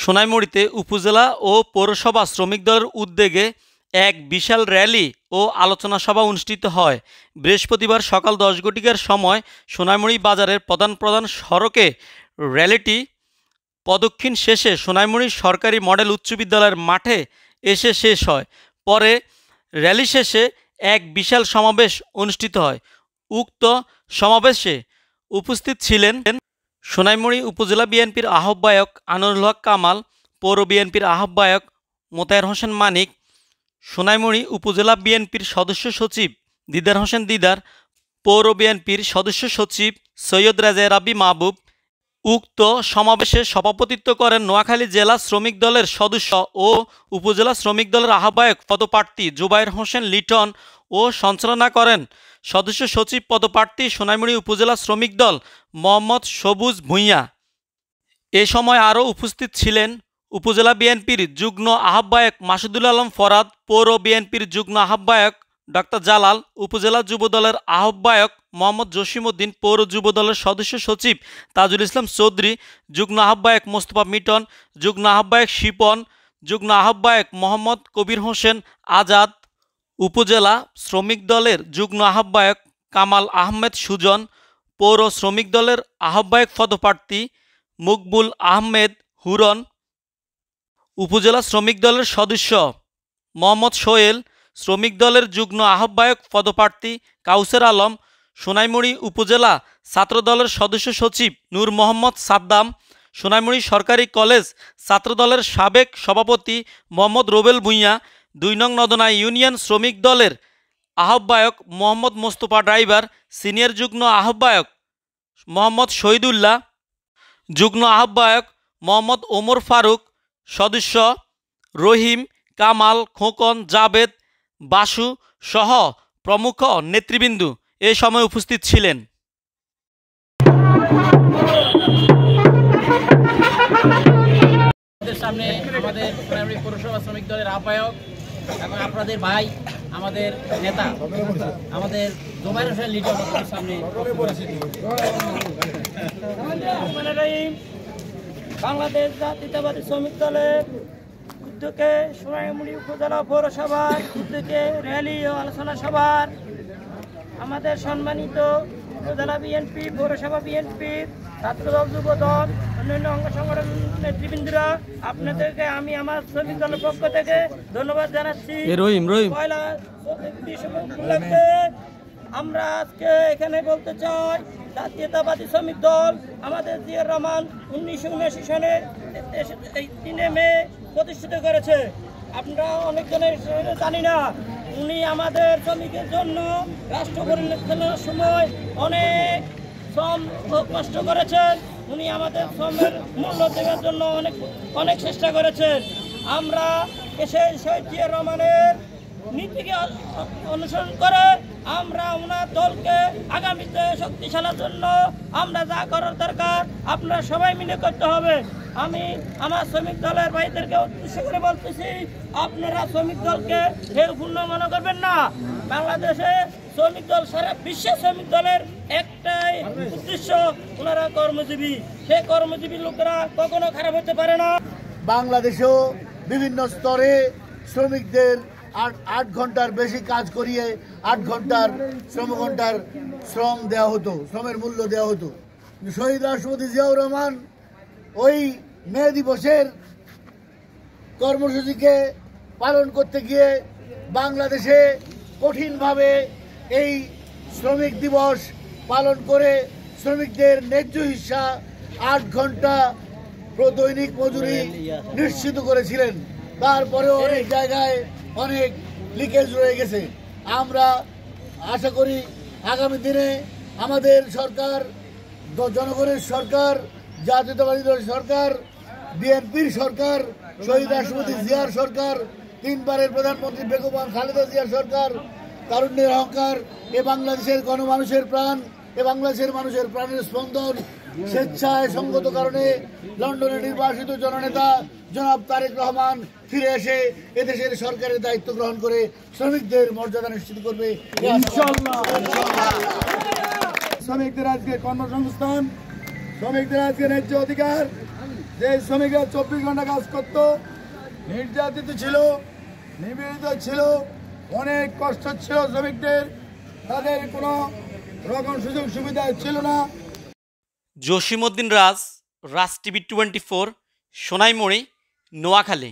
সোনাইমুড়িতে উপজেলা ও পৌরসভা শ্রমিক দলের উদ্যোগে এক বিশাল র্যালি ও আলোচনা সভা অনুষ্ঠিত হয়। বৃহস্পতিবার সকাল ১০ ঘটিকার সময় সোনাইমুড়ি বাজারের প্রধান প্রধান সড়কে র্যালিটি প্রদক্ষিণ শেষে সোনাইমুড়ি সরকারি মডেল উচ্চ বিদ্যালয়ের মাঠে এসে শেষ হয়। পরে র্যালি শেষে এক বিশাল সমাবেশ অনুষ্ঠিত হয়। উক্ত সমাবেশে উপস্থিত ছিলেন সোনাইমুড়ি উপজেলা বিএনপির আহ্বায়ক আনোয়ারুল হক কামাল, পৌর বিএনপির আহ্বায়ক মোতায়ের হোসেন মানিক, সোনাইমুড়ি উপজেলা বিএনপির সদস্য সচিব দিদার হোসেন দিদার, পৌর বিএনপির সদস্য সচিব সৈয়দ রেজা রাব্বি মাহবুব। উক্ত সমাবেশে সভাপতিত্ব করেন নোয়াখালী জেলা শ্রমিক দলের সদস্য ও উপজেলা শ্রমিক দলের আহ্বায়ক পদপ্রার্থী জুবায়ের হোসেন লিটন ও সঞ্চালনা করেন সদস্য সচিব পদপ্রার্থী সোনাইমুড়ি উপজেলা শ্রমিক দল মোহাম্মদ সবুজ ভূঁইয়া। এ সময় আরও উপস্থিত ছিলেন উপজেলা বিএনপির যুগ্ম আহ্বায়ক মাসুদুল আলম ফরাদ, পৌর বিএনপির যুগ্ম আহ্বায়ক ডক্টর জালাল, উপজেলা যুবদলের আহ্বায়ক মোহাম্মদ জসিমউদ্দিন, পৌর যুবদলের সদস্য সচিব তাজুল ইসলাম চৌধুরী, যুগ্ম আহ্বায়ক মোস্তফা মিটন, যুগ্ম আহ্বায়ক শিপন, যুগ্ম আহ্বায়ক মোহাম্মদ কবির হোসেন আজাদ, উপজেলা শ্রমিক দলের যুগ্ম আহ্বায়ক কামাল আহমেদ সুজন, পৌর শ্রমিক দলের আহ্বায়ক পদপ্রার্থী মকবুল আহমেদ হুরন, উপজেলা শ্রমিক দলের সদস্য মোহাম্মদ সোহেল, শ্রমিক দলের যুগ্ম আহ্বায়ক পদপ্রার্থী কাউসার আলম, সোনাইমুড়ি উপজেলা ছাত্রদলের সদস্য সচিব নূর মোহাম্মদ সাদ্দাম, সোনাইমুড়ি সরকারি কলেজ ছাত্রদলের সাবেক সভাপতি মোহাম্মদ রোবেল ভূঁইয়া, ২ নং নদনা ইউনিয়ন শ্রমিক দলের আহ্বায়ক মোহাম্মদ মোস্তফা ড্রাইভার, সিনিয়র যুগ্ম আহ্বায়ক মোহাম্মদ শহীদুল্লাহ, যুগ্ম আহ্বায়ক মোহাম্মদ ওমর ফারুক, সদস্য রহিম, কামাল, খোকন, জাবেদ, বাসু সহ প্রমুখ নেতৃবৃন্দ এ সময় উপস্থিত ছিলেন। সামনে আমাদের সোনাইমুড়ি পৌরসভা শ্রমিক দলের আহ্বায়ক এবং আপনাদের ভাই, আমাদের নেতা, আমাদের জুবায়ের হোসেন লিটন সামনে বাংলাদেশ জাতীয়তাবাদী শ্রমিক দলের উদ্যোগে সোনাইমুড়ি উপজেলা পৌরসভার উদ্যোগে র্যালি ও আলোচনা সভার আমাদের সম্মানিত উপজেলা বিএনপি, পৌরসভা বিএনপির, ছাত্রদল, যুবদল, অন্যান্য অঙ্গ সংগঠন নেতৃবৃন্দরা, আপনাদেরকে আমি আমার শ্রমিক দলের পক্ষ থেকে ধন্যবাদ জানাচ্ছি। পয়লা উপলক্ষে আমরা আজকে এখানে বলতে চাই, জাতীয়তাবাদী শ্রমিক দল আমাদের জিয়াউর রহমান 1979 সালে 3 মে প্রতিষ্ঠিত করেছে। আমরা অনেকজনের জানি না, উনি আমাদের শ্রমিকের জন্য রাষ্ট্র পরিচালনার সময় অনেক শ্রম কষ্ট করেছেন। উনি আমাদের শ্রমের মূল্য দেওয়ার জন্য অনেক চেষ্টা করেছেন। আমরা সেই শহীদ জিয়াউর রহমানের নীতিকে অনুসরণ করে আমরা ওনার দলকে আগামীতে শক্তিশালীর জন্য আমরা যা করার দরকার আপনারা সবাই মিলে করতে হবে। আমি আমার শ্রমিক দলের ভাইদেরকে উদ্দেশ্য করে বলতেছি, আপনারা শ্রমিক দলকে হেয়পূর্ণ মনে করবেন না। বাংলাদেশে শ্রমিক দল, সারা বিশ্বের শ্রমিক দলের একটাই উদ্দেশ্য, ওনারা কর্মজীবী। সেই কর্মজীবী লোকেরা কখনো খারাপ হতে পারে না। বাংলাদেশেও বিভিন্ন স্তরে শ্রমিকদের ৮ ঘন্টার বেশি কাজ করিয়ে ৮ ঘন্টার শ্রমঘণ্টার শ্রম দেওয়া হতো, শ্রমের মূল্য দেওয়া হতো। শহীদ রাষ্ট্রপতি জিয়াউর রহমান ওই মে দিবসের কর্মসূচিকে পালন করতে গিয়ে বাংলাদেশে কঠিনভাবে এই শ্রমিক দিবস পালন করে শ্রমিকদের ন্যায্য হিস্সা ৮ ঘন্টা দৈনিক মজুরি নিশ্চিত করেছিলেন। তারপরেও অনেক জায়গায় অনেক লিকেজ রয়ে গেছে। আমরা আশা করি আগামী দিনে আমাদের সরকার, জনগণের সরকার, জাতীয়তাবাদী দলের সরকার, বিএনপির সরকার, শহীদ রাষ্ট্রপতি জিয়ার সরকার, 3 বারের প্রধানমন্ত্রী বেগম খালেদা জিয়ার সরকার, তারুণ্যের অহংকার, এ বাংলাদেশের গণমানুষের প্রাণ, এ বাংলাদেশের মানুষের প্রাণের স্পন্দন, স্বেচ্ছায় সঙ্গত কারণে লন্ডনে নির্বাসিত জননেতা জনাব তারেক রহমান ফিরে এসে এদেশের সরকারের দায়িত্ব গ্রহণ করে শ্রমিকদের মর্যাদা নিশ্চিত করবে ইনশাআল্লাহ। শ্রমিকদের আজকে কর্মসংস্থান, শ্রমিকদের আজকে ন্যায্য অধিকার, যে শ্রমিকরা 24 ঘন্টা কাজ করত, নির্যাতিত ছিল, নিপীড়িত ছিল, অনেক কষ্ট ছিল শ্রমিকদের, তাদের কোনো রকম সুযোগ সুবিধা ছিল না। জসিমউদ্দিন রাজ, রাজ টিভি 24, সোনাইমুড়ি, নোয়াখালী।